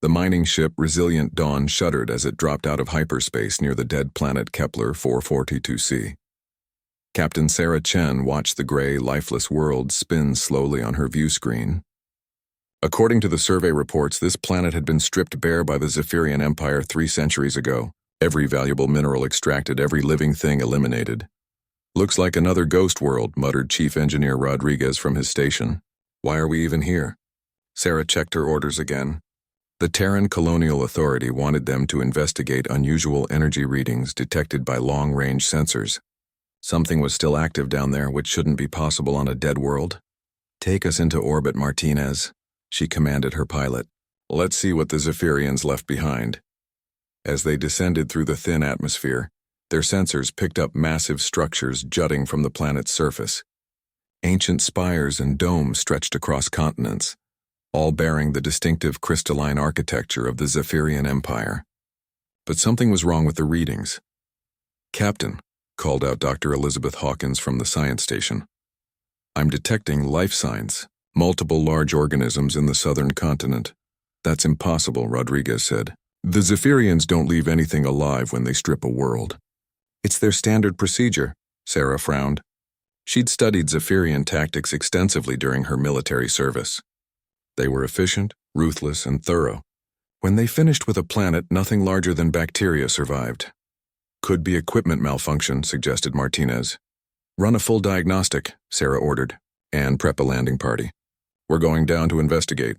The mining ship Resilient Dawn shuddered as it dropped out of hyperspace near the dead planet Kepler 442c. Captain Sarah Chen watched the gray, lifeless world spin slowly on her view screen. According to the survey reports, this planet had been stripped bare by the Zephyrian Empire 3 centuries ago. Every valuable mineral extracted, every living thing eliminated. "Looks like another ghost world," muttered Chief Engineer Rodriguez from his station. "Why are we even here?" Sarah checked her orders again. The Terran Colonial Authority wanted them to investigate unusual energy readings detected by long-range sensors. Something was still active down there which shouldn't be possible on a dead world. "Take us into orbit, Martinez," she commanded her pilot. "Let's see what the Zephyrians left behind." As they descended through the thin atmosphere, their sensors picked up massive structures jutting from the planet's surface. Ancient spires and domes stretched across continents, all bearing the distinctive crystalline architecture of the Zephyrian Empire. But something was wrong with the readings. "Captain," called out Dr. Elizabeth Hawkins from the science station, "I'm detecting life signs, multiple large organisms in the southern continent." "That's impossible," Rodriguez said. "The Zephyrians don't leave anything alive when they strip a world." "It's their standard procedure," Sarah frowned. She'd studied Zephyrian tactics extensively during her military service. They were efficient, ruthless, and thorough. When they finished with a planet, nothing larger than bacteria survived. "Could be equipment malfunction," suggested Martinez. "Run a full diagnostic," Sarah ordered, "and prep a landing party. We're going down to investigate."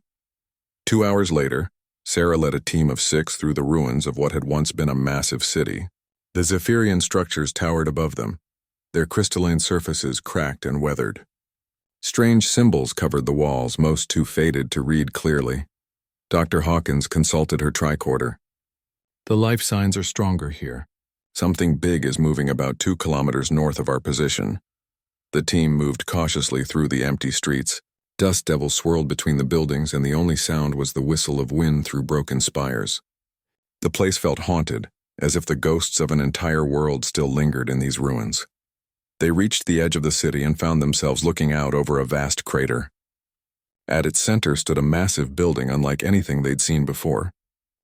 2 hours later, Sarah led a team of 6 through the ruins of what had once been a massive city. The Zephyrian structures towered above them, their crystalline surfaces cracked and weathered. Strange symbols covered the walls, most too faded to read clearly. Dr. Hawkins consulted her tricorder. "The life signs are stronger here. Something big is moving about 2 kilometers north of our position." The team moved cautiously through the empty streets. Dust devils swirled between the buildings, and the only sound was the whistle of wind through broken spires. The place felt haunted, as if the ghosts of an entire world still lingered in these ruins. They reached the edge of the city and found themselves looking out over a vast crater. At its center stood a massive building unlike anything they'd seen before.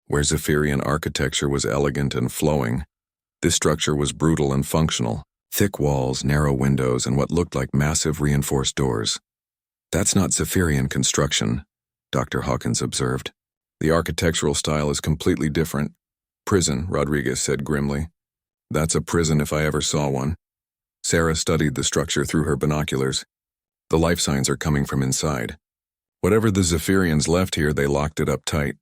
Where Zephyrian architecture was elegant and flowing, this structure was brutal and functional. Thick walls, narrow windows, and what looked like massive reinforced doors. "That's not Zephyrian construction," Dr. Hawkins observed. "The architectural style is completely different." "Prison," Rodriguez said grimly. "That's a prison if I ever saw one." Sarah studied the structure through her binoculars. "The life signs are coming from inside. Whatever the Zephyrians left here, they locked it up tight."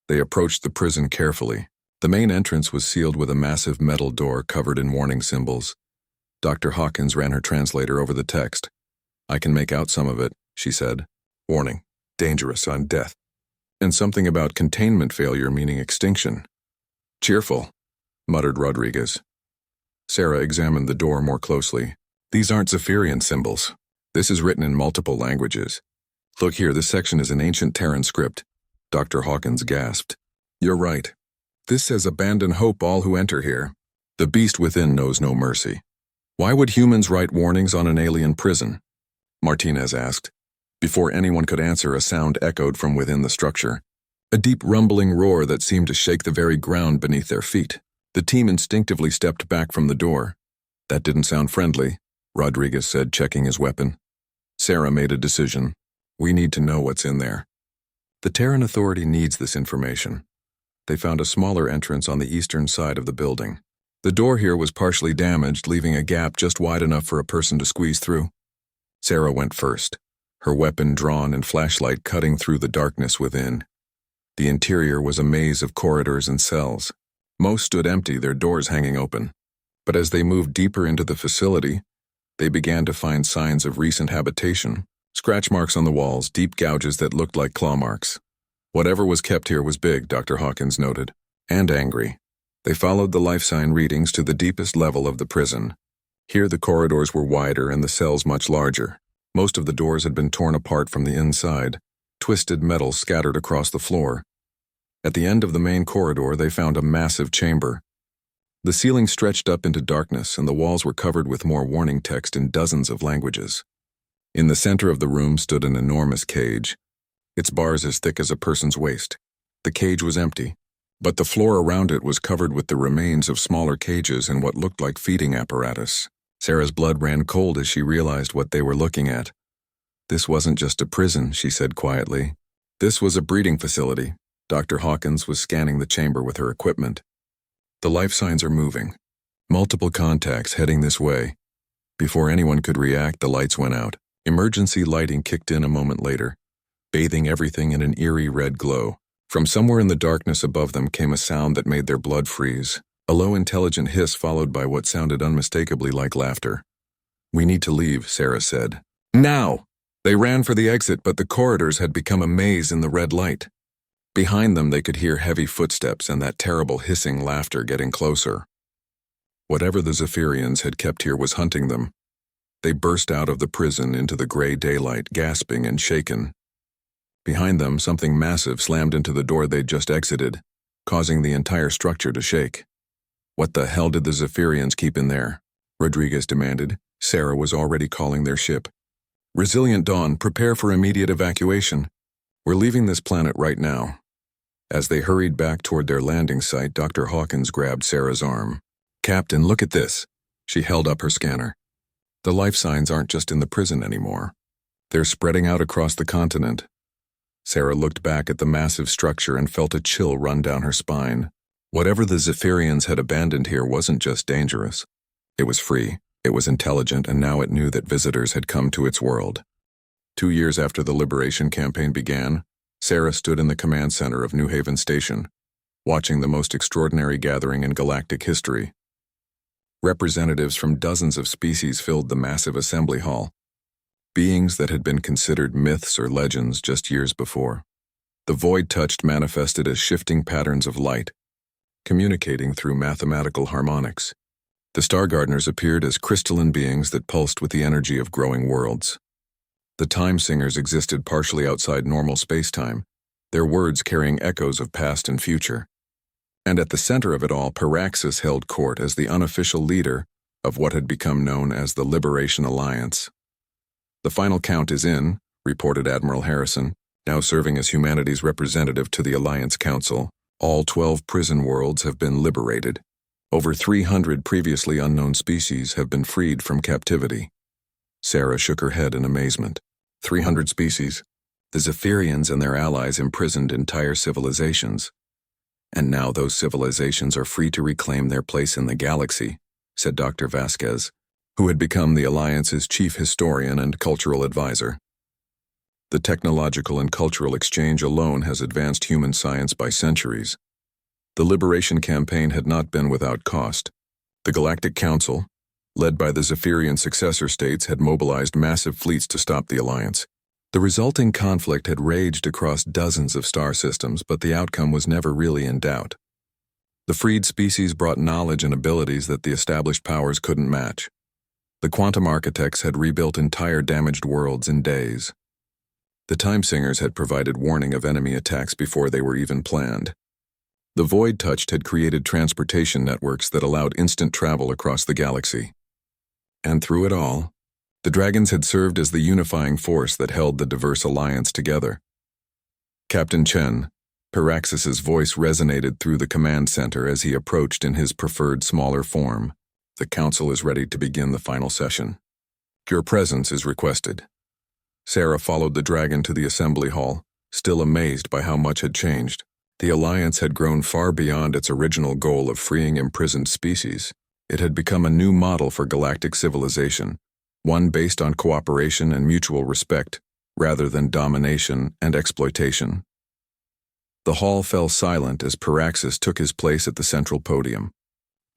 They approached the prison carefully. The main entrance was sealed with a massive metal door covered in warning symbols. Dr. Hawkins ran her translator over the text. "I can make out some of it," she said. "Warning, dangerous on death." And something about containment failure meaning extinction. "Cheerful," muttered Rodriguez. Sarah examined the door more closely. "These aren't Zephyrian symbols. This is written in multiple languages. Look here, this section is an ancient Terran script." Dr. Hawkins gasped. "You're right. This says abandon hope all who enter here. The beast within knows no mercy." "Why would humans write warnings on an alien prison?" Martinez asked. Before anyone could answer, a sound echoed from within the structure. A deep rumbling roar that seemed to shake the very ground beneath their feet. The team instinctively stepped back from the door. "That didn't sound friendly," Rodriguez said, checking his weapon. Sarah made a decision. "We need to know what's in there." The Terran Authority needs this information. They found a smaller entrance on the eastern side of the building. The door here was partially damaged, leaving a gap just wide enough for a person to squeeze through. Sarah went first, her weapon drawn and flashlight cutting through the darkness within. The interior was a maze of corridors and cells. Most stood empty, their doors hanging open. But as they moved deeper into the facility, they began to find signs of recent habitation. Scratch marks on the walls, deep gouges that looked like claw marks. Whatever was kept here was big, Dr. Hawkins noted, and angry. They followed the life sign readings to the deepest level of the prison. Here the corridors were wider and the cells much larger. Most of the doors had been torn apart from the inside, twisted metal scattered across the floor. At the end of the main corridor, they found a massive chamber. The ceiling stretched up into darkness, and the walls were covered with more warning text in dozens of languages. In the center of the room stood an enormous cage, its bars as thick as a person's waist. The cage was empty, but the floor around it was covered with the remains of smaller cages and what looked like feeding apparatus. Sarah's blood ran cold as she realized what they were looking at. This wasn't just a prison, she said quietly. This was a breeding facility. Dr. Hawkins was scanning the chamber with her equipment. The life signs are moving. Multiple contacts heading this way. Before anyone could react, the lights went out. Emergency lighting kicked in a moment later, bathing everything in an eerie red glow. From somewhere in the darkness above them came a sound that made their blood freeze. A low, intelligent hiss followed by what sounded unmistakably like laughter. "We need to leave," Sarah said. "Now!" They ran for the exit, but the corridors had become a maze in the red light. Behind them they could hear heavy footsteps and that terrible hissing laughter getting closer. Whatever the Zephyrians had kept here was hunting them. They burst out of the prison into the gray daylight, gasping and shaken. Behind them, something massive slammed into the door they'd just exited, causing the entire structure to shake. "What the hell did the Zephyrians keep in there?" Rodriguez demanded. Sarah was already calling their ship. "Resilient Dawn, prepare for immediate evacuation. We're leaving this planet right now." As they hurried back toward their landing site, Dr. Hawkins grabbed Sarah's arm. "Captain, look at this." She held up her scanner. "The life signs aren't just in the prison anymore. They're spreading out across the continent." Sarah looked back at the massive structure and felt a chill run down her spine. Whatever the Zephyrians had abandoned here wasn't just dangerous. It was free, it was intelligent, and now it knew that visitors had come to its world. 2 years after the liberation campaign began, Sarah stood in the command center of New Haven Station, watching the most extraordinary gathering in galactic history. Representatives from dozens of species filled the massive assembly hall, beings that had been considered myths or legends just years before. The void touched manifested as shifting patterns of light, communicating through mathematical harmonics. The Star Gardeners appeared as crystalline beings that pulsed with the energy of growing worlds. The Time Singers existed partially outside normal space-time, their words carrying echoes of past and future. And at the center of it all, Paraxis held court as the unofficial leader of what had become known as the Liberation Alliance. "The final count is in," reported Admiral Harrison, now serving as humanity's representative to the Alliance Council. "All 12 prison worlds have been liberated. Over 300 previously unknown species have been freed from captivity." Sarah shook her head in amazement. 300 species. The Zephyrians and their allies imprisoned entire civilizations. "And now those civilizations are free to reclaim their place in the galaxy," said Dr. Vasquez, who had become the Alliance's chief historian and cultural advisor. "The technological and cultural exchange alone has advanced human science by centuries." The liberation campaign had not been without cost. The Galactic Council, led by the Zephyrian successor states, had mobilized massive fleets to stop the Alliance. The resulting conflict had raged across dozens of star systems, but the outcome was never really in doubt. The freed species brought knowledge and abilities that the established powers couldn't match. The quantum architects had rebuilt entire damaged worlds in days. The Time Singers had provided warning of enemy attacks before they were even planned. The Void Touched had created transportation networks that allowed instant travel across the galaxy. And through it all, the Dragons had served as the unifying force that held the diverse alliance together. "Captain Chen," Paraxis's voice resonated through the command center as he approached in his preferred smaller form. "The council is ready to begin the final session. Your presence is requested." Sarah followed the dragon to the assembly hall, still amazed by how much had changed. The Alliance had grown far beyond its original goal of freeing imprisoned species. It had become a new model for galactic civilization, one based on cooperation and mutual respect, rather than domination and exploitation. The hall fell silent as Paraxis took his place at the central podium.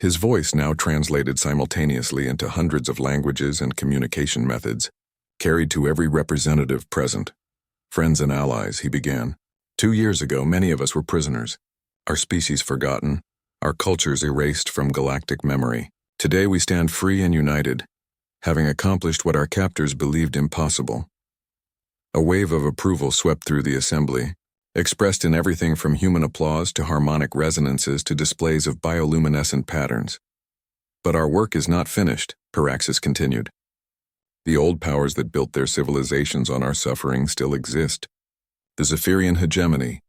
His voice, now translated simultaneously into hundreds of languages and communication methods, carried to every representative present. "Friends and allies," he began. 2 years ago, many of us were prisoners, our species forgotten, our cultures erased from galactic memory. Today we stand free and united, having accomplished what our captors believed impossible." A wave of approval swept through the assembly, expressed in everything from human applause to harmonic resonances to displays of bioluminescent patterns. "But our work is not finished," Paraxis continued. "The old powers that built their civilizations on our suffering still exist. The Zephyrian hegemony,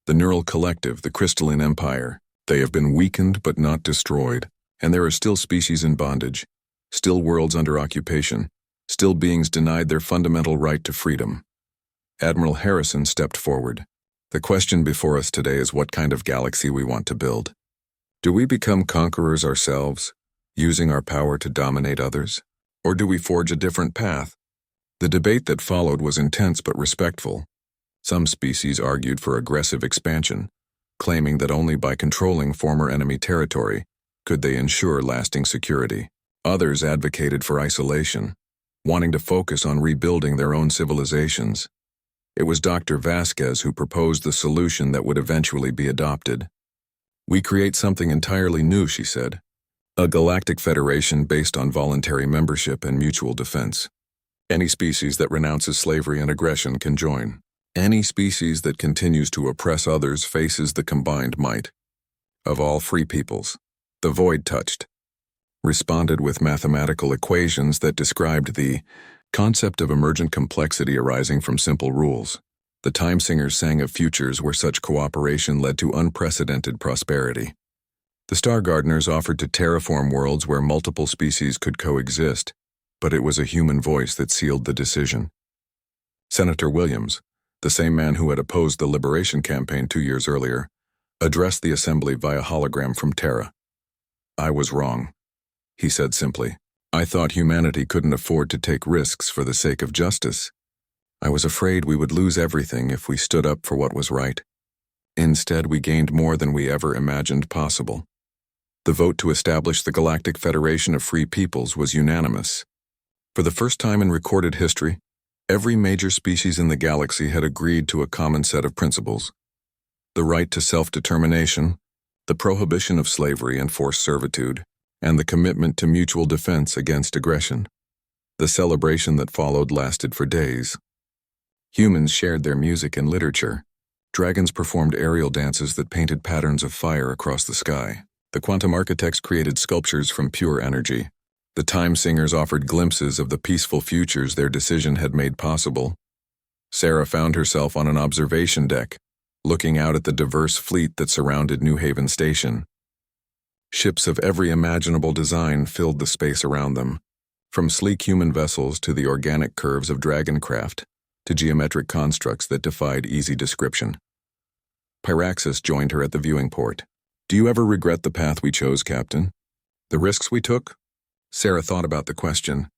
The Neural Collective, the Crystalline Empire. They have been weakened but not destroyed, and there are still species in bondage, still worlds under occupation, still beings denied their fundamental right to freedom. Admiral Harrison stepped forward. The question before us today is what kind of galaxy we want to build. Do we become conquerors ourselves, using our power to dominate others? Or do we forge a different path? The debate that followed was intense but respectful. Some species argued for aggressive expansion, claiming that only by controlling former enemy territory could they ensure lasting security. Others advocated for isolation, wanting to focus on rebuilding their own civilizations. It was Dr. Vasquez who proposed the solution that would eventually be adopted. We create something entirely new, she said. A galactic federation based on voluntary membership and mutual defense. Any species that renounces slavery and aggression can join. Any species that continues to oppress others faces the combined might of all free peoples. The void touched, responded with mathematical equations that described the concept of emergent complexity arising from simple rules. The time singers sang of futures where such cooperation led to unprecedented prosperity. The star gardeners offered to terraform worlds where multiple species could coexist, but it was a human voice that sealed the decision. Senator Williams, the same man who had opposed the Liberation Campaign 2 years earlier, addressed the assembly via hologram from Terra. I was wrong, he said simply. I thought humanity couldn't afford to take risks for the sake of justice. I was afraid we would lose everything if we stood up for what was right. Instead, we gained more than we ever imagined possible. The vote to establish the Galactic Federation of Free Peoples was unanimous. For the first time in recorded history, every major species in the galaxy had agreed to a common set of principles. The right to self-determination, the prohibition of slavery and forced servitude, and the commitment to mutual defense against aggression. The celebration that followed lasted for days. Humans shared their music and literature. Dragons performed aerial dances that painted patterns of fire across the sky. The quantum architects created sculptures from pure energy. The time singers offered glimpses of the peaceful futures their decision had made possible. Sarah found herself on an observation deck, looking out at the diverse fleet that surrounded New Haven Station. Ships of every imaginable design filled the space around them, from sleek human vessels to the organic curves of dragoncraft, to geometric constructs that defied easy description. Pyraxis joined her at the viewing port. Do you ever regret the path we chose, Captain? The risks we took? Sarah thought about the question.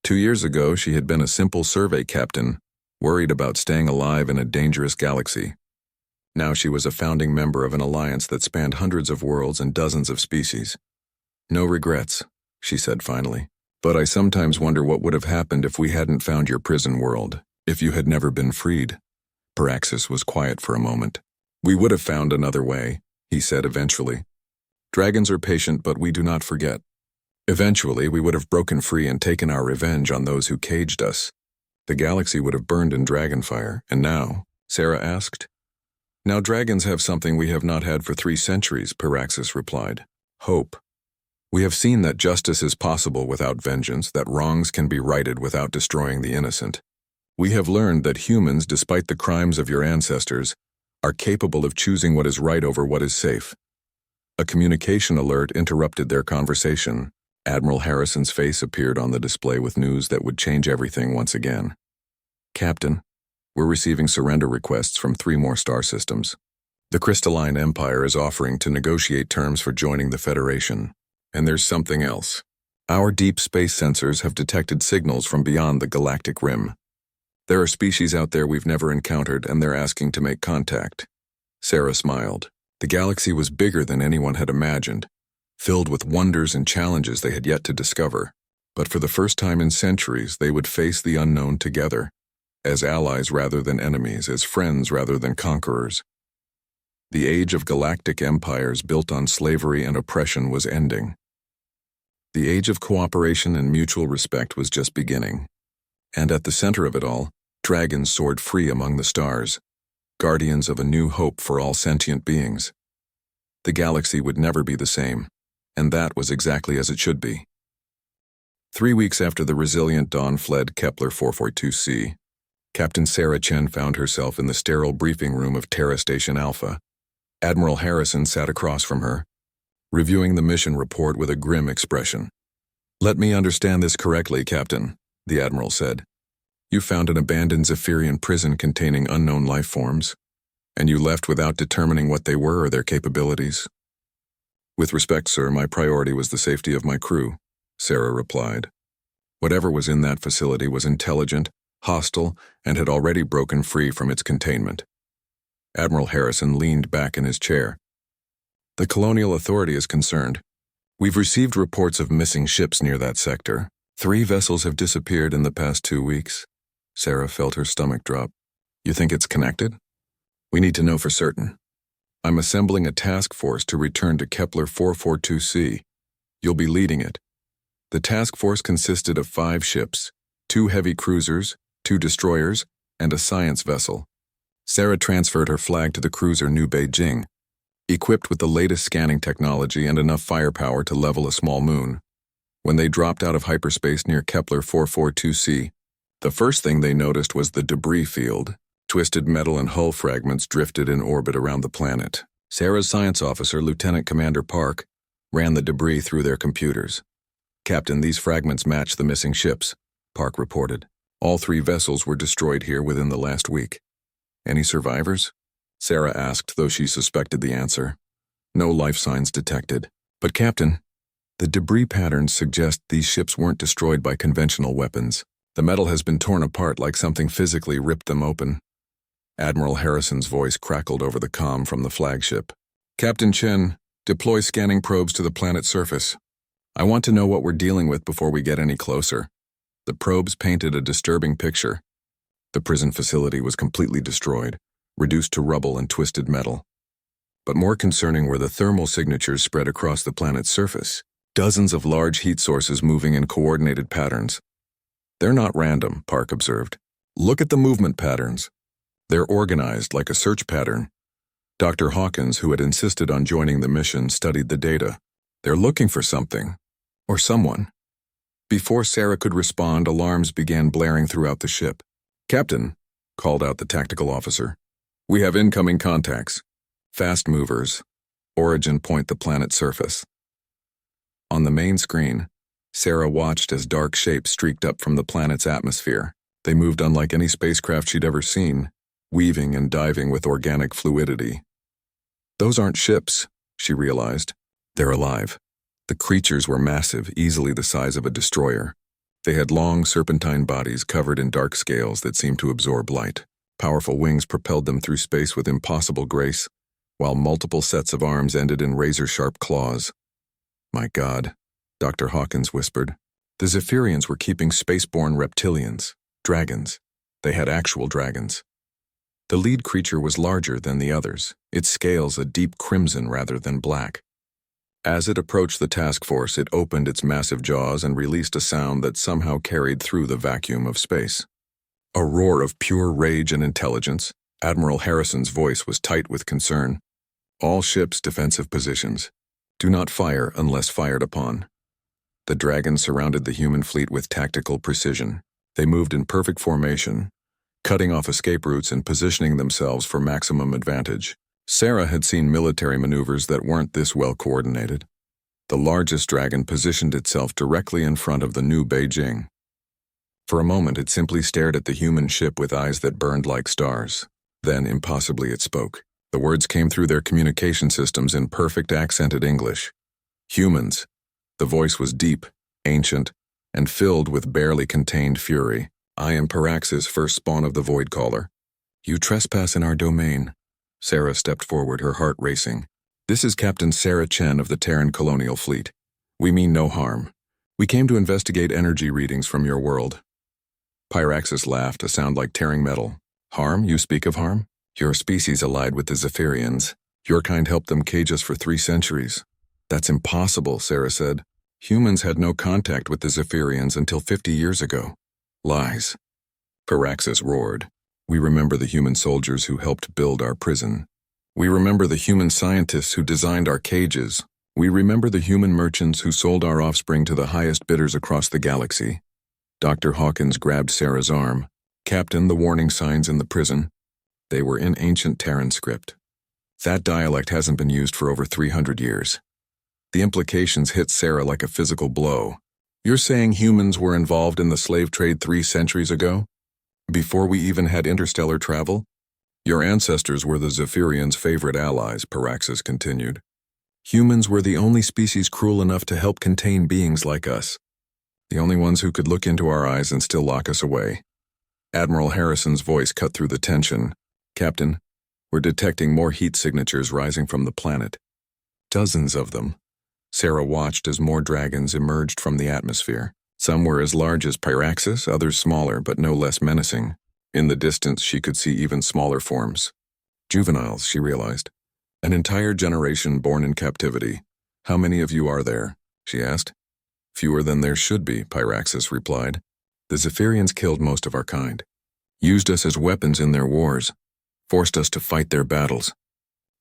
2 years ago, she had been a simple survey captain, worried about staying alive in a dangerous galaxy. Now she was a founding member of an alliance that spanned hundreds of worlds and dozens of species. No regrets, she said finally. But I sometimes wonder what would have happened if we hadn't found your prison world, if you had never been freed. Pyraxis was quiet for a moment. We would have found another way, he said eventually. Dragons are patient, but we do not forget. Eventually, we would have broken free and taken our revenge on those who caged us. The galaxy would have burned in dragonfire, and now, Sarah asked. Now dragons have something we have not had for 3 centuries, Pyraxis replied. Hope. We have seen that justice is possible without vengeance, that wrongs can be righted without destroying the innocent. We have learned that humans, despite the crimes of your ancestors, are capable of choosing what is right over what is safe. A communication alert interrupted their conversation. Admiral Harrison's face appeared on the display with news that would change everything once again. Captain, we're receiving surrender requests from 3 more star systems. The Crystalline Empire is offering to negotiate terms for joining the Federation. And there's something else. Our deep space sensors have detected signals from beyond the galactic rim. There are species out there we've never encountered, and they're asking to make contact. Sarah smiled. The galaxy was bigger than anyone had imagined, filled with wonders and challenges they had yet to discover. But for the first time in centuries, they would face the unknown together, as allies rather than enemies, as friends rather than conquerors. The age of galactic empires built on slavery and oppression was ending. The age of cooperation and mutual respect was just beginning. And at the center of it all, dragons soared free among the stars, guardians of a new hope for all sentient beings. The galaxy would never be the same, and that was exactly as it should be. 3 weeks after the resilient Dawn fled Kepler 442c, Captain Sarah Chen found herself in the sterile briefing room of Terra Station Alpha. Admiral Harrison sat across from her, reviewing the mission report with a grim expression. "Let me understand this correctly, Captain," the Admiral said. "You found an abandoned Zephyrian prison containing unknown life forms, and you left without determining what they were or their capabilities." "With respect, sir, my priority was the safety of my crew," Sarah replied. "Whatever was in that facility was intelligent, hostile, and had already broken free from its containment." Admiral Harrison leaned back in his chair. "The Colonial Authority is concerned. We've received reports of missing ships near that sector. 3 vessels have disappeared in the past 2 weeks." Sarah felt her stomach drop. "You think it's connected?" "We need to know for certain. I'm assembling a task force to return to Kepler 442c. You'll be leading it." The task force consisted of 5 ships, 2 heavy cruisers, 2 destroyers, and a science vessel. Sarah transferred her flag to the cruiser New Beijing, equipped with the latest scanning technology and enough firepower to level a small moon. When they dropped out of hyperspace near Kepler 442c, the first thing they noticed was the debris field. Twisted metal and hull fragments drifted in orbit around the planet. Sarah's science officer, Lieutenant Commander Park, ran the debris through their computers. "Captain, these fragments match the missing ships," Park reported. "All 3 vessels were destroyed here within the last week." "Any survivors?" Sarah asked, though she suspected the answer. "No life signs detected. But Captain, the debris patterns suggest these ships weren't destroyed by conventional weapons. The metal has been torn apart like something physically ripped them open." Admiral Harrison's voice crackled over the comm from the flagship. "Captain Chen, deploy scanning probes to the planet's surface. I want to know what we're dealing with before we get any closer." The probes painted a disturbing picture. The prison facility was completely destroyed, reduced to rubble and twisted metal. But more concerning were the thermal signatures spread across the planet's surface. Dozens of large heat sources moving in coordinated patterns. "They're not random," Park observed. "Look at the movement patterns. They're organized like a search pattern." Dr. Hawkins, who had insisted on joining the mission, studied the data. "They're looking for something. Or someone." Before Sarah could respond, alarms began blaring throughout the ship. "Captain," called out the tactical officer, "we have incoming contacts. Fast movers. Origin point the planet's surface." On the main screen, Sarah watched as dark shapes streaked up from the planet's atmosphere. They moved unlike any spacecraft she'd ever seen, weaving and diving with organic fluidity. "Those aren't ships," she realized. "They're alive." The creatures were massive, easily the size of a destroyer. They had long, serpentine bodies covered in dark scales that seemed to absorb light. Powerful wings propelled them through space with impossible grace, while multiple sets of arms ended in razor-sharp claws. "My God," Dr. Hawkins whispered. "The Zephyrians were keeping spaceborne reptilians, dragons. They had actual dragons." The lead creature was larger than the others, its scales a deep crimson rather than black. As it approached the task force, it opened its massive jaws and released a sound that somehow carried through the vacuum of space. A roar of pure rage and intelligence. Admiral Harrison's voice was tight with concern. "All ships defensive positions. Do not fire unless fired upon." The dragons surrounded the human fleet with tactical precision. They moved in perfect formation, cutting off escape routes and positioning themselves for maximum advantage. Sarah had seen military maneuvers that weren't this well coordinated. The largest dragon positioned itself directly in front of the New Beijing. For a moment, it simply stared at the human ship with eyes that burned like stars. Then, impossibly, it spoke. The words came through their communication systems in perfect accented English. "Humans." The voice was deep, ancient, and filled with barely contained fury. "I am Paraxis, first spawn of the Void Caller. You trespass in our domain." Sarah stepped forward, her heart racing. "This is Captain Sarah Chen of the Terran Colonial Fleet. We mean no harm. We came to investigate energy readings from your world." Pyraxis laughed, a sound like tearing metal. "Harm? You speak of harm? Your species allied with the Zephyrians. Your kind helped them cage us for 3 centuries. "That's impossible," Sarah said. "Humans had no contact with the Zephyrians until 50 years ago." "Lies." Pyraxis roared. "We remember the human soldiers who helped build our prison. We remember the human scientists who designed our cages. We remember the human merchants who sold our offspring to the highest bidders across the galaxy." Dr. Hawkins grabbed Sarah's arm. Captain, the warning signs in the prison. They were in ancient Terran script. That dialect hasn't been used for over 300 years. The implications hit Sarah like a physical blow. You're saying humans were involved in the slave trade 3 centuries ago? Before we even had interstellar travel? Your ancestors were the Zephyrians' favorite allies, Paraxis continued. Humans were the only species cruel enough to help contain beings like us. The only ones who could look into our eyes and still lock us away. Admiral Harrison's voice cut through the tension. Captain, we're detecting more heat signatures rising from the planet. Dozens of them. Sarah watched as more dragons emerged from the atmosphere. Some were as large as Pyraxis, others smaller but no less menacing. In the distance, she could see even smaller forms. Juveniles, she realized. An entire generation born in captivity. How many of you are there? She asked. Fewer than there should be, Pyraxis replied. The Zephyrians killed most of our kind. Used us as weapons in their wars. Forced us to fight their battles.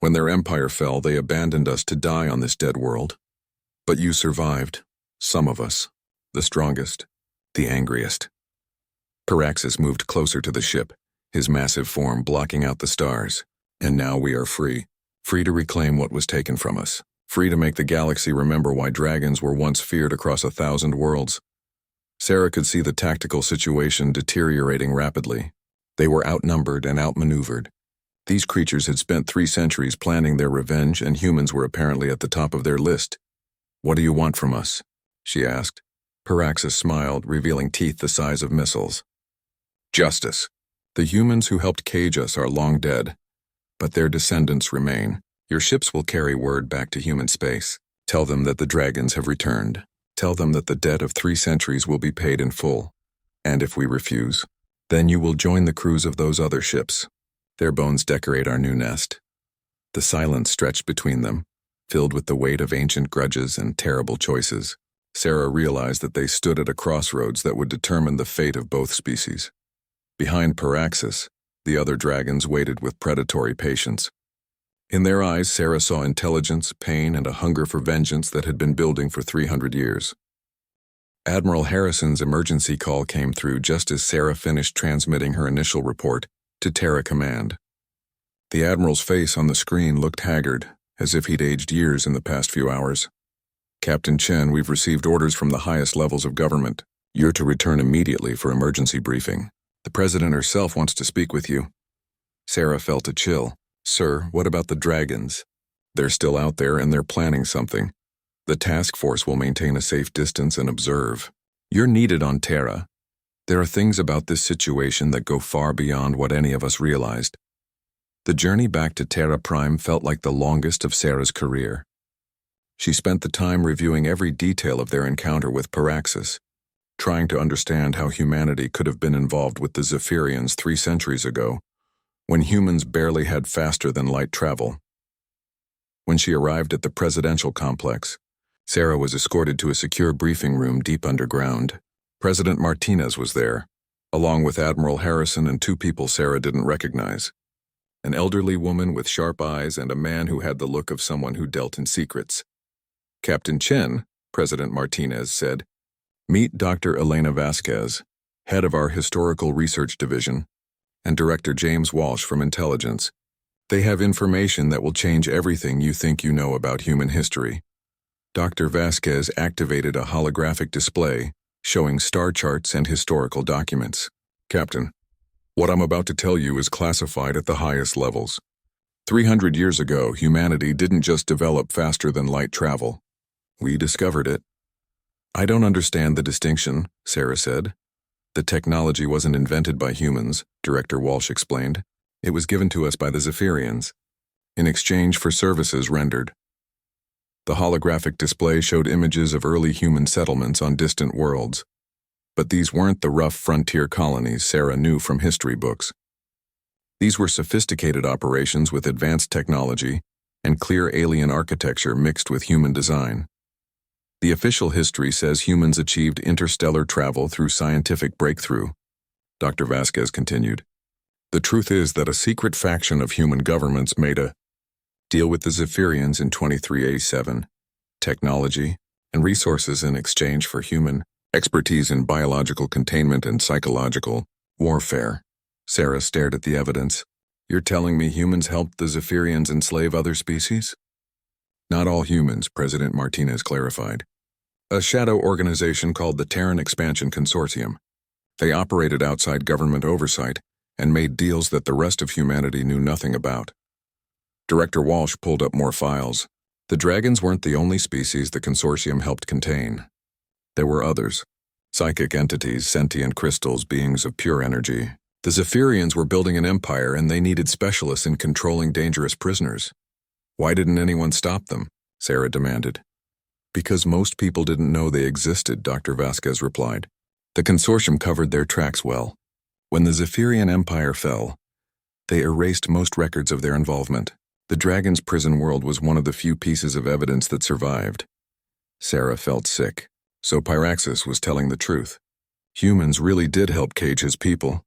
When their empire fell, they abandoned us to die on this dead world. But you survived. Some of us. The strongest. The angriest. Paraxis moved closer to the ship, his massive form blocking out the stars. And now we are free. Free to reclaim what was taken from us. Free to make the galaxy remember why dragons were once feared across 1,000 worlds. Sarah could see the tactical situation deteriorating rapidly. They were outnumbered and outmaneuvered. These creatures had spent 3 centuries planning their revenge, and humans were apparently at the top of their list. What do you want from us? She asked. Paraxis smiled, revealing teeth the size of missiles. Justice. The humans who helped cage us are long dead, but their descendants remain. Your ships will carry word back to human space. Tell them that the dragons have returned. Tell them that the debt of 3 centuries will be paid in full. And if we refuse, then you will join the crews of those other ships. Their bones decorate our new nest. The silence stretched between them, filled with the weight of ancient grudges and terrible choices. Sarah realized that they stood at a crossroads that would determine the fate of both species. Behind Paraxis, the other dragons waited with predatory patience. In their eyes, Sarah saw intelligence, pain, and a hunger for vengeance that had been building for 300 years. Admiral Harrison's emergency call came through just as Sarah finished transmitting her initial report to Terra Command. The Admiral's face on the screen looked haggard, as if he'd aged years in the past few hours. Captain Chen, we've received orders from the highest levels of government. You're to return immediately for emergency briefing. The President herself wants to speak with you. Sarah felt a chill. Sir, what about the dragons? They're still out there and they're planning something. The task force will maintain a safe distance and observe. You're needed on Terra. There are things about this situation that go far beyond what any of us realized. The journey back to Terra Prime felt like the longest of Sarah's career. She spent the time reviewing every detail of their encounter with Paraxis, trying to understand how humanity could have been involved with the Zephyrians 3 centuries ago, when humans barely had faster-than-light travel. When she arrived at the presidential complex, Sarah was escorted to a secure briefing room deep underground. President Martinez was there, along with Admiral Harrison and 2 people Sarah didn't recognize. An elderly woman with sharp eyes and a man who had the look of someone who dealt in secrets. Captain Chen, President Martinez said, meet Dr. Elena Vasquez, head of our Historical Research Division, and Director James Walsh from Intelligence. They have information that will change everything you think you know about human history. Dr. Vasquez activated a holographic display showing star charts and historical documents. Captain, what I'm about to tell you is classified at the highest levels. 300 years ago, humanity didn't just develop faster-than-light travel. We discovered it. I don't understand the distinction, Sarah said. The technology wasn't invented by humans, Director Walsh explained. It was given to us by the Zephyrians, in exchange for services rendered. The holographic display showed images of early human settlements on distant worlds. But these weren't the rough frontier colonies Sarah knew from history books. These were sophisticated operations with advanced technology and clear alien architecture mixed with human design. The official history says humans achieved interstellar travel through scientific breakthrough, Dr. Vasquez continued. The truth is that a secret faction of human governments made a deal with the Zephyrians in 2387, technology and resources in exchange for human expertise in biological containment and psychological Warfare. Sarah stared at the evidence. You're telling me humans helped the Zephyrians enslave other species? Not all humans, President Martinez clarified. A shadow organization called the Terran Expansion Consortium. They operated outside government oversight and made deals that the rest of humanity knew nothing about. Director Walsh pulled up more files. The dragons weren't the only species the consortium helped contain. There were others. Psychic entities, sentient crystals, beings of pure energy. The Zephyrians were building an empire and they needed specialists in controlling dangerous prisoners. Why didn't anyone stop them? Sarah demanded. Because most people didn't know they existed, Dr. Vasquez replied. The consortium covered their tracks well. When the Zephyrian Empire fell, they erased most records of their involvement. The dragon's prison world was one of the few pieces of evidence that survived. Sarah felt sick. So Pyraxis was telling the truth. Humans really did help cage his people.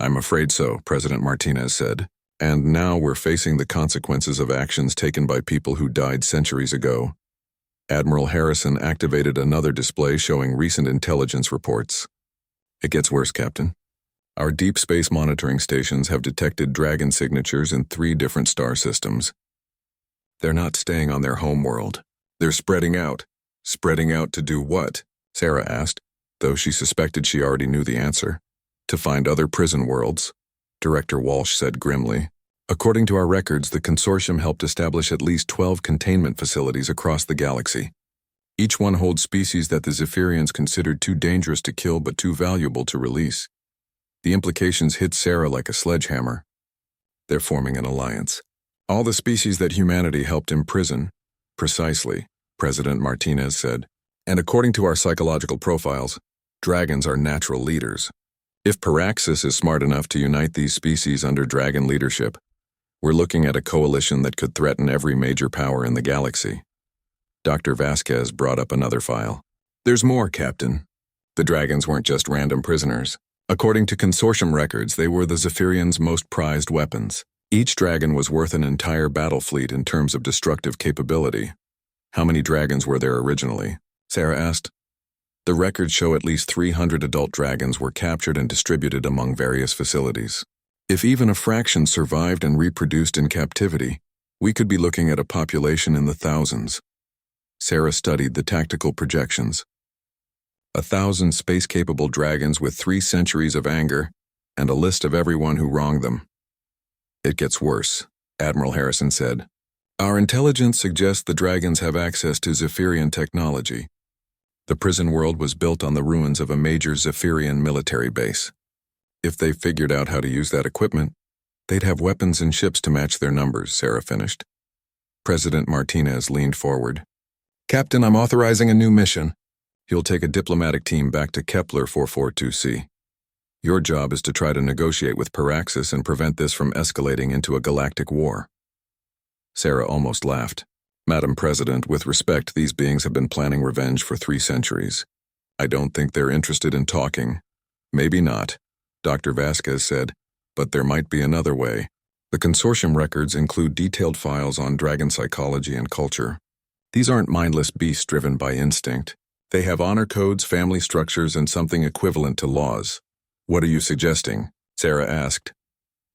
I'm afraid so, President Martinez said. And now we're facing the consequences of actions taken by people who died centuries ago. Admiral Harrison activated another display showing recent intelligence reports. It gets worse, Captain. Our deep space monitoring stations have detected dragon signatures in 3 different star systems. They're not staying on their home world. They're spreading out. Spreading out to do what? Sarah asked, though she suspected she already knew the answer. To find other prison worlds, Director Walsh said grimly. According to our records, the consortium helped establish at least 12 containment facilities across the galaxy. Each one holds species that the Zephyrians considered too dangerous to kill but too valuable to release. The implications hit Sarah like a sledgehammer. They're forming an alliance. All the species that humanity helped imprison. Precisely, President Martinez said. And according to our psychological profiles, dragons are natural leaders. If Pyraxis is smart enough to unite these species under dragon leadership, we're looking at a coalition that could threaten every major power in the galaxy. Dr. Vasquez brought up another file. There's more, Captain. The dragons weren't just random prisoners. According to consortium records, they were the Zephyrians' most prized weapons. Each dragon was worth an entire battle fleet in terms of destructive capability. How many dragons were there originally? Sarah asked. The records show at least 300 adult dragons were captured and distributed among various facilities. If even a fraction survived and reproduced in captivity, we could be looking at a population in the thousands. Sarah studied the tactical projections. 1,000 space-capable dragons with 3 centuries of anger, and a list of everyone who wronged them. It gets worse, Admiral Harrison said. Our intelligence suggests the dragons have access to Zephyrian technology. The prison world was built on the ruins of a major Zephyrian military base. If they figured out how to use that equipment, they'd have weapons and ships to match their numbers, Sarah finished. President Martinez leaned forward. Captain, I'm authorizing a new mission. You'll take a diplomatic team back to Kepler 442C. Your job is to try to negotiate with Pyraxis and prevent this from escalating into a galactic war. Sarah almost laughed. Madam President, with respect, these beings have been planning revenge for 3 centuries. I don't think they're interested in talking. Maybe not, Dr. Vasquez said, but there might be another way. The consortium records include detailed files on dragon psychology and culture. These aren't mindless beasts driven by instinct. They have honor codes, family structures, and something equivalent to laws. What are you suggesting? Sarah asked.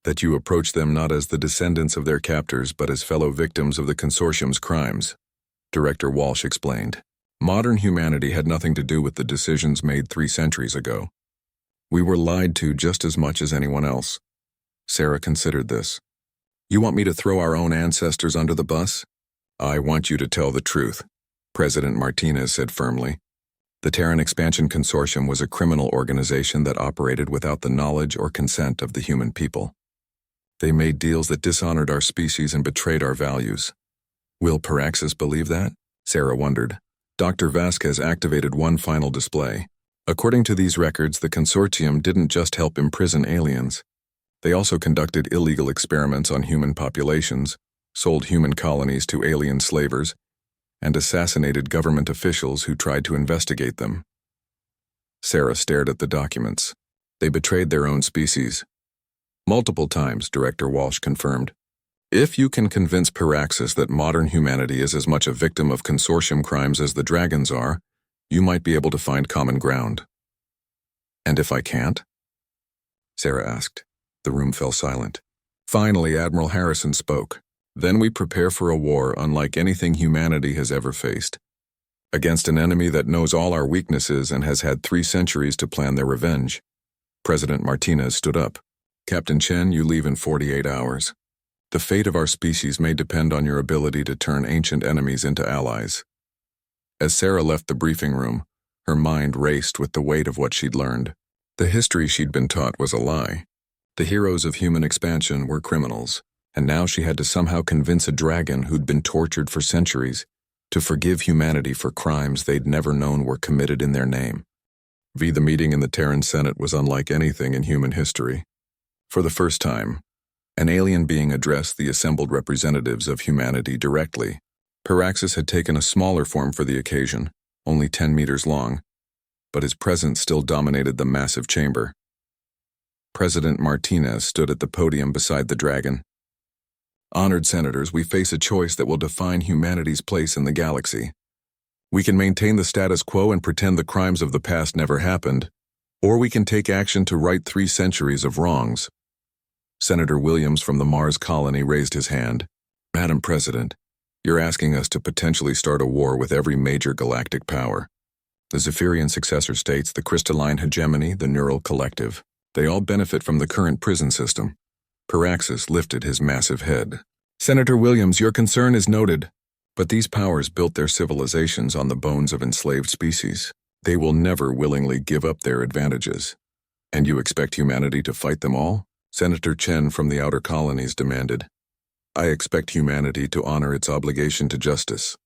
That you approach them not as the descendants of their captors, but as fellow victims of the consortium's crimes. Director Walsh explained. Modern humanity had nothing to do with the decisions made 3 centuries ago. We were lied to just as much as anyone else. Sarah considered this. You want me to throw our own ancestors under the bus? I want you to tell the truth, President Martinez said firmly. The Terran Expansion Consortium was a criminal organization that operated without the knowledge or consent of the human people. They made deals that dishonored our species and betrayed our values. Will Pyraxis believe that? Sarah wondered. Dr. Vasquez activated one final display. According to these records, the consortium didn't just help imprison aliens. They also conducted illegal experiments on human populations, sold human colonies to alien slavers, and assassinated government officials who tried to investigate them. Sarah stared at the documents. They betrayed their own species. Multiple times, Director Walsh confirmed. If you can convince Pyraxis that modern humanity is as much a victim of consortium crimes as the dragons are, you might be able to find common ground. And if I can't? Sarah asked. The room fell silent. Finally, Admiral Harrison spoke. Then we prepare for a war unlike anything humanity has ever faced. Against an enemy that knows all our weaknesses and has had 3 centuries to plan their revenge. President Martinez stood up. Captain Chen, you leave in 48 hours. The fate of our species may depend on your ability to turn ancient enemies into allies. As Sarah left the briefing room, her mind raced with the weight of what she'd learned. The history she'd been taught was a lie. The heroes of human expansion were criminals, and now she had to somehow convince a dragon who'd been tortured for centuries to forgive humanity for crimes they'd never known were committed in their name. The meeting in the Terran Senate was unlike anything in human history. For the first time, an alien being addressed the assembled representatives of humanity directly. Paraxis had taken a smaller form for the occasion, only 10 meters long, but his presence still dominated the massive chamber. President Martinez stood at the podium beside the dragon. Honored senators, we face a choice that will define humanity's place in the galaxy. We can maintain the status quo and pretend the crimes of the past never happened, or we can take action to right 3 centuries of wrongs. Senator Williams from the Mars colony raised his hand. Madam President, you're asking us to potentially start a war with every major galactic power. The Zephyrian successor states, the crystalline hegemony, the neural collective. They all benefit from the current prison system. Paraxis lifted his massive head. Senator Williams, your concern is noted, but these powers built their civilizations on the bones of enslaved species. They will never willingly give up their advantages. And you expect humanity to fight them all? Senator Chen from the outer colonies demanded. I expect humanity to honor its obligation to justice.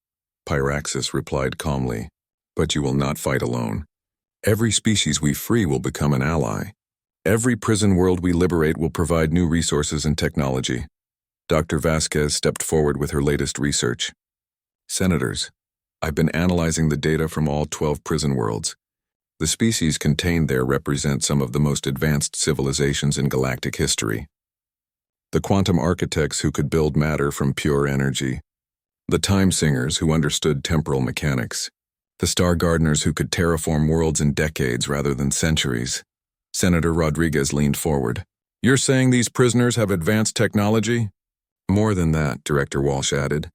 Pyraxis replied calmly, but you will not fight alone. Every species we free will become an ally. Every prison world we liberate will provide new resources and technology. Dr. Vasquez stepped forward with her latest research. Senators, I've been analyzing the data from all 12 prison worlds. The species contained there represent some of the most advanced civilizations in galactic history. The quantum architects who could build matter from pure energy. The time singers who understood temporal mechanics. The star gardeners who could terraform worlds in decades rather than centuries. Senator Rodriguez leaned forward. You're saying these prisoners have advanced technology? More than that, Director Walsh added.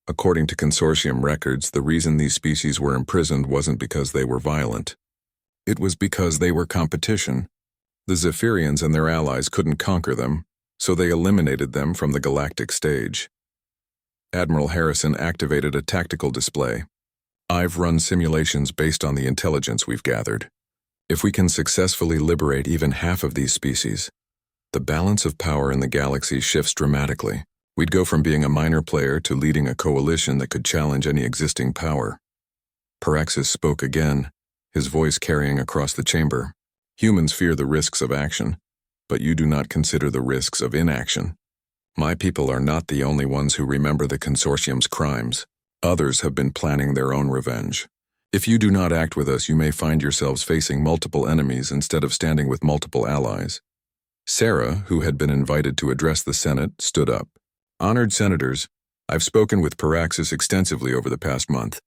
According to consortium records, the reason these species were imprisoned wasn't because they were violent. It was because they were competition. The Zephyrians and their allies couldn't conquer them, so they eliminated them from the galactic stage. Admiral Harrison activated a tactical display. I've run simulations based on the intelligence we've gathered. If we can successfully liberate even half of these species, the balance of power in the galaxy shifts dramatically. We'd go from being a minor player to leading a coalition that could challenge any existing power. Paraxis spoke again, his voice carrying across the chamber. Humans fear the risks of action, but you do not consider the risks of inaction. My people are not the only ones who remember the consortium's crimes. Others have been planning their own revenge. If you do not act with us, you may find yourselves facing multiple enemies instead of standing with multiple allies. Sarah, who had been invited to address the Senate, stood up. Honored senators, I've spoken with Paraxis extensively over the past month.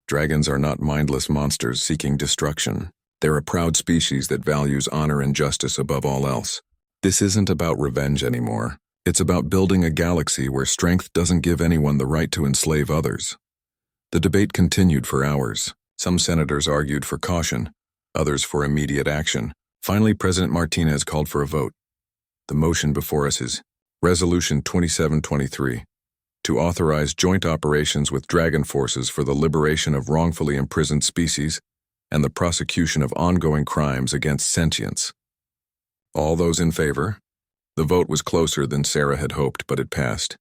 Dragons are not mindless monsters seeking destruction. They're a proud species that values honor and justice above all else. This isn't about revenge anymore. It's about building a galaxy where strength doesn't give anyone the right to enslave others. The debate continued for hours. Some senators argued for caution, others for immediate action. Finally, President Martinez called for a vote. The motion before us is Resolution 2723. To authorize joint operations with Dragon forces for the liberation of wrongfully imprisoned species and the prosecution of ongoing crimes against sentience. All those in favor? The vote was closer than Sarah had hoped, but it passed.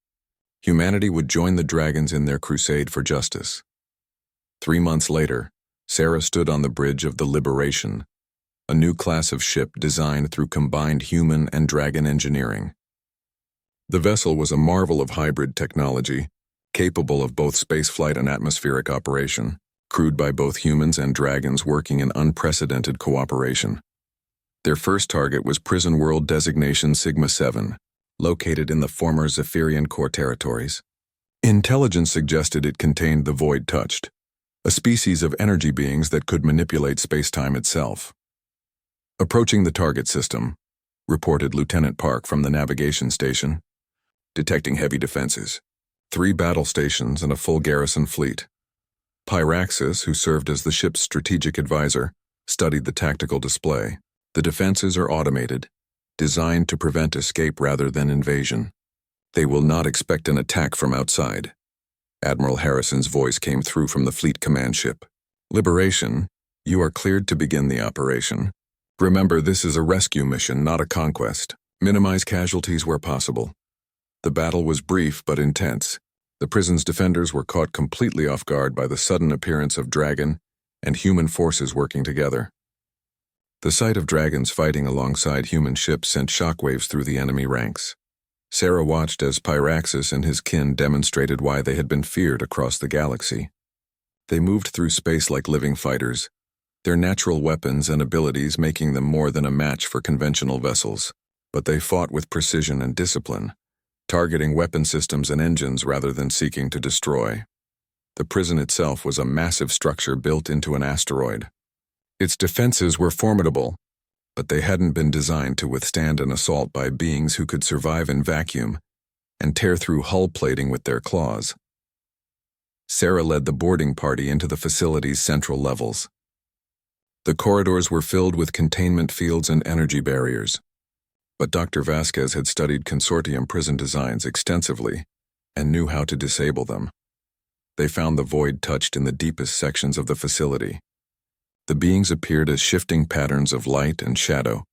Humanity would join the Dragons in their crusade for justice. 3 months later, Sarah stood on the bridge of the Liberation, a new class of ship designed through combined human and dragon engineering. The vessel was a marvel of hybrid technology, capable of both spaceflight and atmospheric operation, crewed by both humans and dragons working in unprecedented cooperation. Their first target was prison world designation Sigma-7, located in the former Zephyrian core territories. Intelligence suggested it contained the Void Touched, a species of energy beings that could manipulate space-time itself. Approaching the target system, reported Lieutenant Park from the navigation station. Detecting heavy defenses. 3 battle stations and a full garrison fleet. Pyraxis, who served as the ship's strategic advisor, studied the tactical display. The defenses are automated, designed to prevent escape rather than invasion. They will not expect an attack from outside. Admiral Harrison's voice came through from the fleet command ship. Liberation, you are cleared to begin the operation. Remember, this is a rescue mission, not a conquest. Minimize casualties where possible. The battle was brief but intense. The prison's defenders were caught completely off guard by the sudden appearance of dragon and human forces working together. The sight of dragons fighting alongside human ships sent shockwaves through the enemy ranks. Sarah watched as Pyraxis and his kin demonstrated why they had been feared across the galaxy. They moved through space like living fighters, their natural weapons and abilities making them more than a match for conventional vessels. But they fought with precision and discipline, targeting weapon systems and engines rather than seeking to destroy. The prison itself was a massive structure built into an asteroid. Its defenses were formidable, but they hadn't been designed to withstand an assault by beings who could survive in vacuum and tear through hull plating with their claws. Sarah led the boarding party into the facility's central levels. The corridors were filled with containment fields and energy barriers, but Dr. Vasquez had studied consortium prison designs extensively and knew how to disable them. They found the void touched in the deepest sections of the facility. The beings appeared as shifting patterns of light and shadow,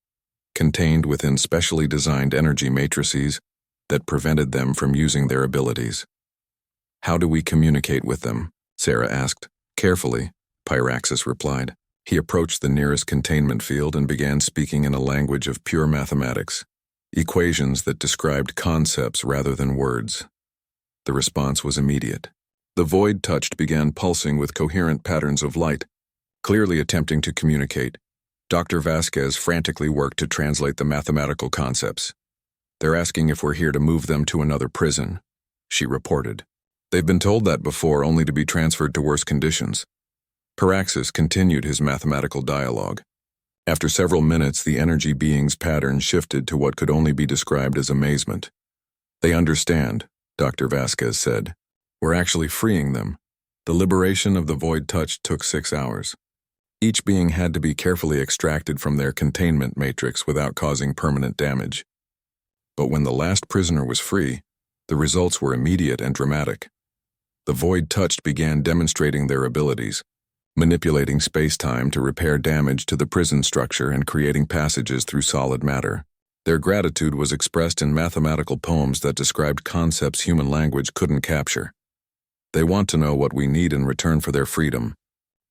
contained within specially designed energy matrices that prevented them from using their abilities. How do we communicate with them? Sarah asked. Carefully, Pyraxis replied. He approached the nearest containment field and began speaking in a language of pure mathematics, equations that described concepts rather than words. The response was immediate. The void touched began pulsing with coherent patterns of light, clearly attempting to communicate. Dr. Vasquez frantically worked to translate the mathematical concepts. They're asking if we're here to move them to another prison, she reported. They've been told that before, only to be transferred to worse conditions. Pyraxis continued his mathematical dialogue. After several minutes, the energy being's pattern shifted to what could only be described as amazement. They understand, Dr. Vasquez said. We're actually freeing them. The liberation of the void touch took 6 hours. Each being had to be carefully extracted from their containment matrix without causing permanent damage. But when the last prisoner was free, the results were immediate and dramatic. The void touched began demonstrating their abilities, manipulating space-time to repair damage to the prison structure and creating passages through solid matter. Their gratitude was expressed in mathematical poems that described concepts human language couldn't capture. They want to know what we need in return for their freedom,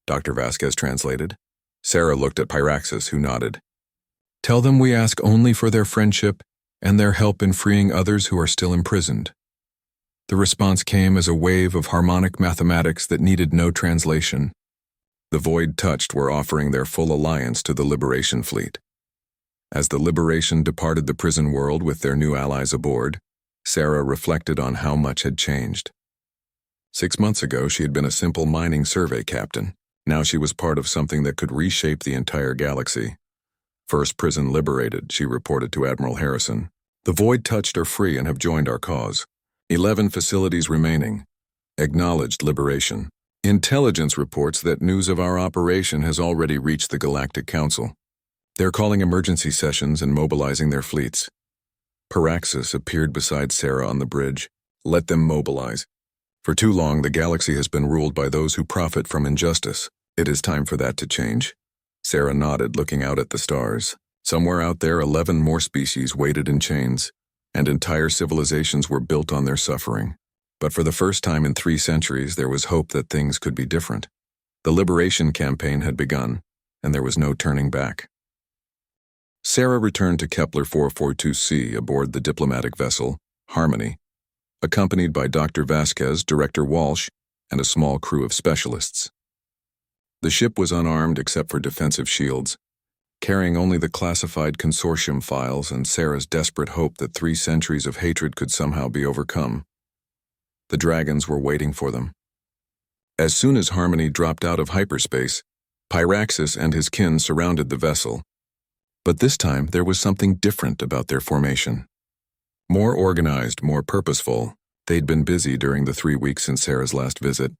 Dr. Vasquez translated. Sarah looked at Pyraxis, who nodded. Tell them we ask only for their friendship and their help in freeing others who are still imprisoned. The response came as a wave of harmonic mathematics that needed no translation. The void touched were offering their full alliance to the Liberation Fleet. As the Liberation departed the prison world with their new allies aboard, Sarah reflected on how much had changed. 6 months ago, she had been a simple mining survey captain. Now she was part of something that could reshape the entire galaxy. First prison liberated, she reported to Admiral Harrison. The void touched are free and have joined our cause. 11 facilities remaining. Acknowledged liberation. Intelligence reports that news of our operation has already reached the Galactic Council. They're calling emergency sessions and mobilizing their fleets. Pyraxis appeared beside Sarah on the bridge. Let them mobilize. For too long, the galaxy has been ruled by those who profit from injustice. It is time for that to change. Sarah nodded, looking out at the stars. Somewhere out there, 11 more species waited in chains, and entire civilizations were built on their suffering. But for the first time in 3 centuries, there was hope that things could be different. The liberation campaign had begun, and there was no turning back. Sarah returned to Kepler 442c aboard the diplomatic vessel, Harmony, accompanied by Dr. Vasquez, Director Walsh, and a small crew of specialists. The ship was unarmed except for defensive shields, carrying only the classified consortium files and Sarah's desperate hope that 3 centuries of hatred could somehow be overcome. The dragons were waiting for them. As soon as Harmony dropped out of hyperspace, Pyraxis and his kin surrounded the vessel. But this time, there was something different about their formation. More organized, more purposeful, they'd been busy during the 3 weeks since Sarah's last visit.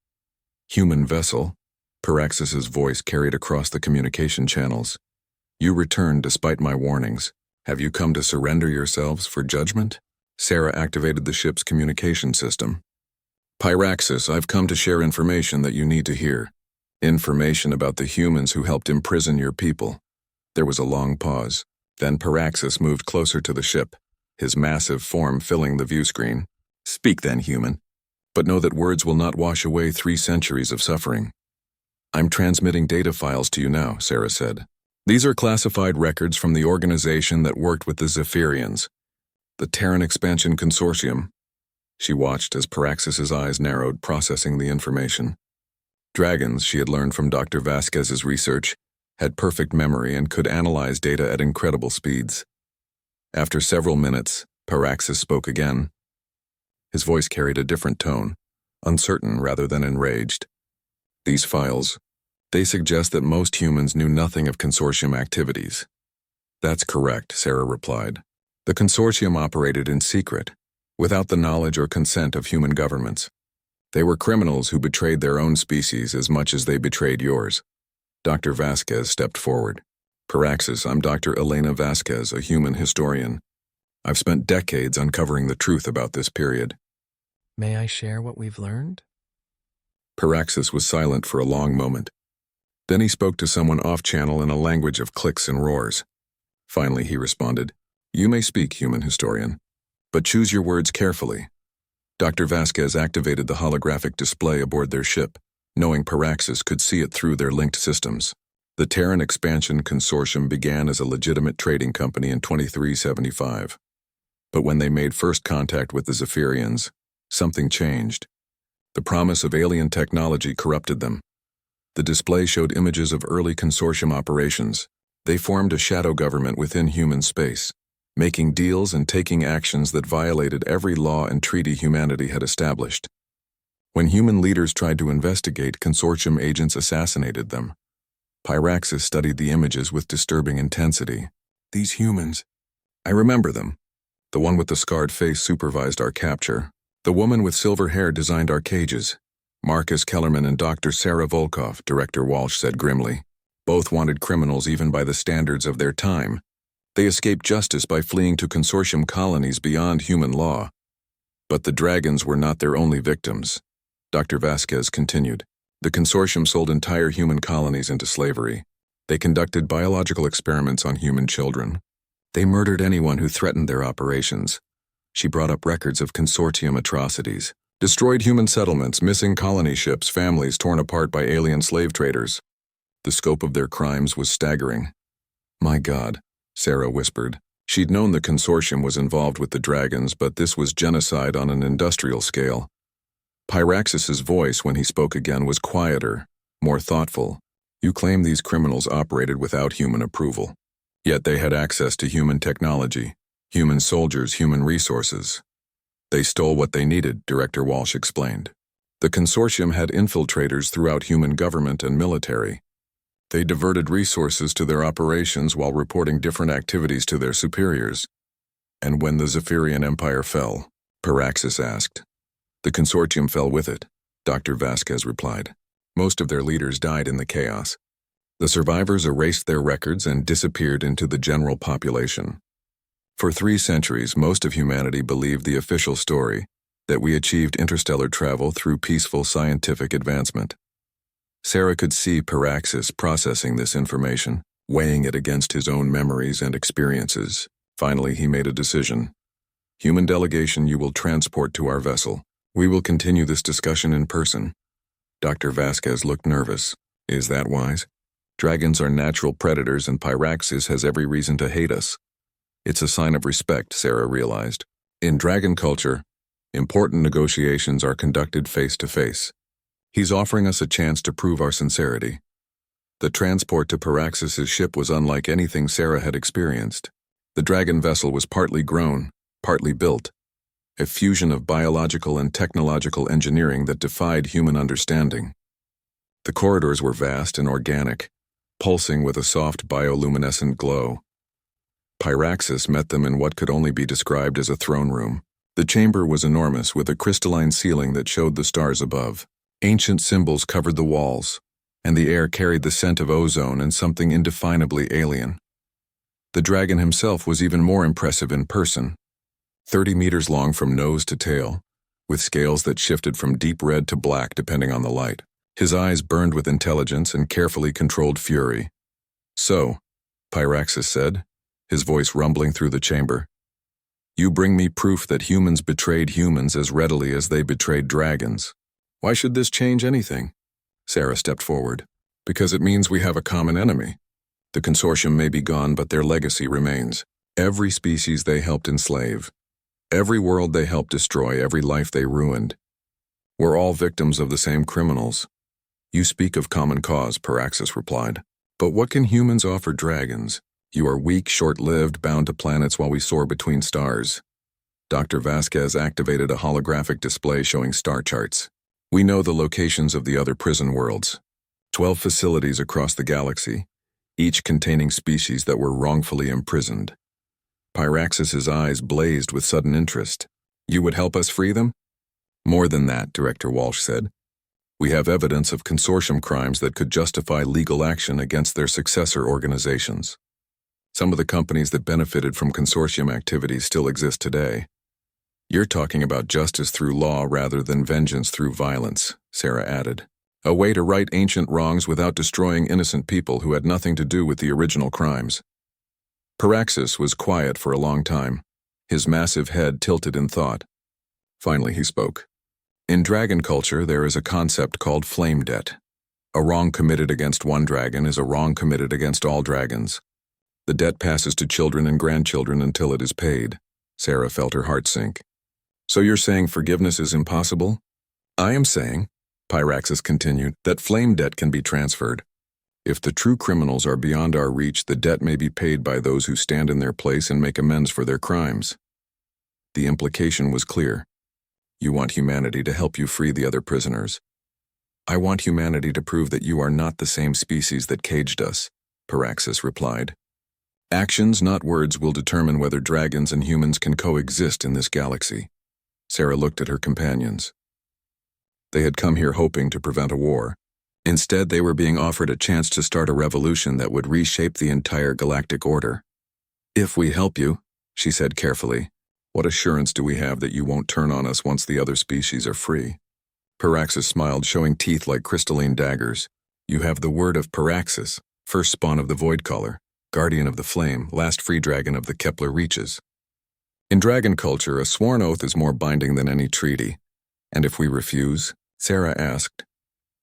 Human vessel, Paraxis's voice carried across the communication channels. You returned despite my warnings. Have you come to surrender yourselves for judgment? Sarah activated the ship's communication system. Pyraxis, I've come to share information that you need to hear. Information about the humans who helped imprison your people. There was a long pause. Then Paraxis moved closer to the ship, his massive form filling the view screen. Speak then, human. But know that words will not wash away 3 centuries of suffering. I'm transmitting data files to you now, Sarah said. These are classified records from the organization that worked with the Zephyrians, the Terran Expansion Consortium. She watched as Paraxis's eyes narrowed, processing the information. Dragons, she had learned from Dr. Vasquez's research, had perfect memory and could analyze data at incredible speeds. After several minutes, Paraxis spoke again. His voice carried a different tone, uncertain rather than enraged. These files, they suggest that most humans knew nothing of consortium activities. That's correct, Sarah replied. The consortium operated in secret, without the knowledge or consent of human governments. They were criminals who betrayed their own species as much as they betrayed yours. Dr. Vasquez stepped forward. Paraxis, I'm Dr. Elena Vasquez, a human historian. I've spent decades uncovering the truth about this period. May I share what we've learned? Paraxis was silent for a long moment. Then he spoke to someone off-channel in a language of clicks and roars. Finally, he responded, You may speak, human historian, but choose your words carefully. Dr. Vasquez activated the holographic display aboard their ship, knowing Paraxis could see it through their linked systems. The Terran Expansion Consortium began as a legitimate trading company in 2375. But when they made first contact with the Zephyrians, something changed. The promise of alien technology corrupted them. The display showed images of early consortium operations. They formed a shadow government within human space, making deals and taking actions that violated every law and treaty humanity had established. When human leaders tried to investigate, consortium agents assassinated them. Pyraxis studied the images with disturbing intensity. These humans, I remember them. The one with the scarred face supervised our capture. The woman with silver hair designed our cages. Marcus Kellerman and Dr. Sarah Volkov, Director Walsh said grimly. Both wanted criminals even by the standards of their time. They escaped justice by fleeing to consortium colonies beyond human law. But the dragons were not their only victims. Dr. Vasquez continued. The consortium sold entire human colonies into slavery. They conducted biological experiments on human children. They murdered anyone who threatened their operations. She brought up records of consortium atrocities. Destroyed human settlements, missing colony ships, families torn apart by alien slave traders. The scope of their crimes was staggering. My God, Sarah whispered. She'd known the consortium was involved with the dragons, but this was genocide on an industrial scale. Pyraxis's voice, when he spoke again, was quieter, more thoughtful. You claim these criminals operated without human approval. Yet they had access to human technology, human soldiers, human resources. They stole what they needed, Director Walsh explained. The consortium had infiltrators throughout human government and military. They diverted resources to their operations while reporting different activities to their superiors. And when the Zephyrian Empire fell, Paraxis asked. The consortium fell with it, Dr. Vasquez replied. Most of their leaders died in the chaos. The survivors erased their records and disappeared into the general population. For 3 centuries, most of humanity believed the official story, that we achieved interstellar travel through peaceful scientific advancement. Sarah could see Paraxis processing this information, weighing it against his own memories and experiences. Finally, he made a decision. Human delegation you will transport to our vessel. We will continue this discussion in person. Dr. Vasquez looked nervous. Is that wise? Dragons are natural predators and Pyraxis has every reason to hate us. It's a sign of respect, Sarah realized. In dragon culture, important negotiations are conducted face to face. He's offering us a chance to prove our sincerity. The transport to Paraxis's ship was unlike anything Sarah had experienced. The dragon vessel was partly grown, partly built. A fusion of biological and technological engineering that defied human understanding. The corridors were vast and organic, pulsing with a soft bioluminescent glow. Pyraxis met them in what could only be described as a throne room. The chamber was enormous, with a crystalline ceiling that showed the stars above. Ancient symbols covered the walls, and the air carried the scent of ozone and something indefinably alien. The dragon himself was even more impressive in person, 30 meters long from nose to tail, with scales that shifted from deep red to black depending on the light. His eyes burned with intelligence and carefully controlled fury. "So," Pyraxis said, his voice rumbling through the chamber, "you bring me proof that humans betrayed humans as readily as they betrayed dragons. Why should this change anything?" Sarah stepped forward. "Because it means we have a common enemy. The consortium may be gone, but their legacy remains. Every species they helped enslave. Every world they helped destroy, every life they ruined. We're all victims of the same criminals." "You speak of common cause," Pyraxis replied. "But what can humans offer dragons? You are weak, short-lived, bound to planets while we soar between stars." Dr. Vasquez activated a holographic display showing star charts. "We know the locations of the other prison worlds. 12 facilities across the galaxy, each containing species that were wrongfully imprisoned." Pyraxis's eyes blazed with sudden interest. "You would help us free them?" "More than that," Director Walsh said. "We have evidence of consortium crimes that could justify legal action against their successor organizations. Some of the companies that benefited from consortium activities still exist today. You're talking about justice through law rather than vengeance through violence," Sarah added. "A way to right ancient wrongs without destroying innocent people who had nothing to do with the original crimes." Pyraxis was quiet for a long time, his massive head tilted in thought. Finally he spoke. "In dragon culture there is a concept called flame debt. A wrong committed against one dragon is a wrong committed against all dragons. The debt passes to children and grandchildren until it is paid." Sarah felt her heart sink. "So you're saying forgiveness is impossible?" "I am saying," Pyraxis continued, "that flame debt can be transferred. If the true criminals are beyond our reach, the debt may be paid by those who stand in their place and make amends for their crimes." The implication was clear. "You want humanity to help you free the other prisoners." "I want humanity to prove that you are not the same species that caged us," Pyraxis replied. "Actions, not words, will determine whether dragons and humans can coexist in this galaxy." Sarah looked at her companions. They had come here hoping to prevent a war. Instead, they were being offered a chance to start a revolution that would reshape the entire galactic order. "If we help you," she said carefully, "what assurance do we have that you won't turn on us once the other species are free?" Pyraxis smiled, showing teeth like crystalline daggers. "You have the word of Pyraxis, first spawn of the Void Caller, guardian of the flame, last free dragon of the Kepler reaches. In dragon culture, a sworn oath is more binding than any treaty. And if we refuse?" Sarah asked.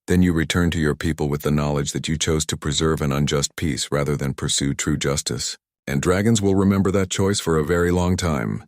"Then you return to your people with the knowledge that you chose to preserve an unjust peace rather than pursue true justice. And dragons will remember that choice for a very long time."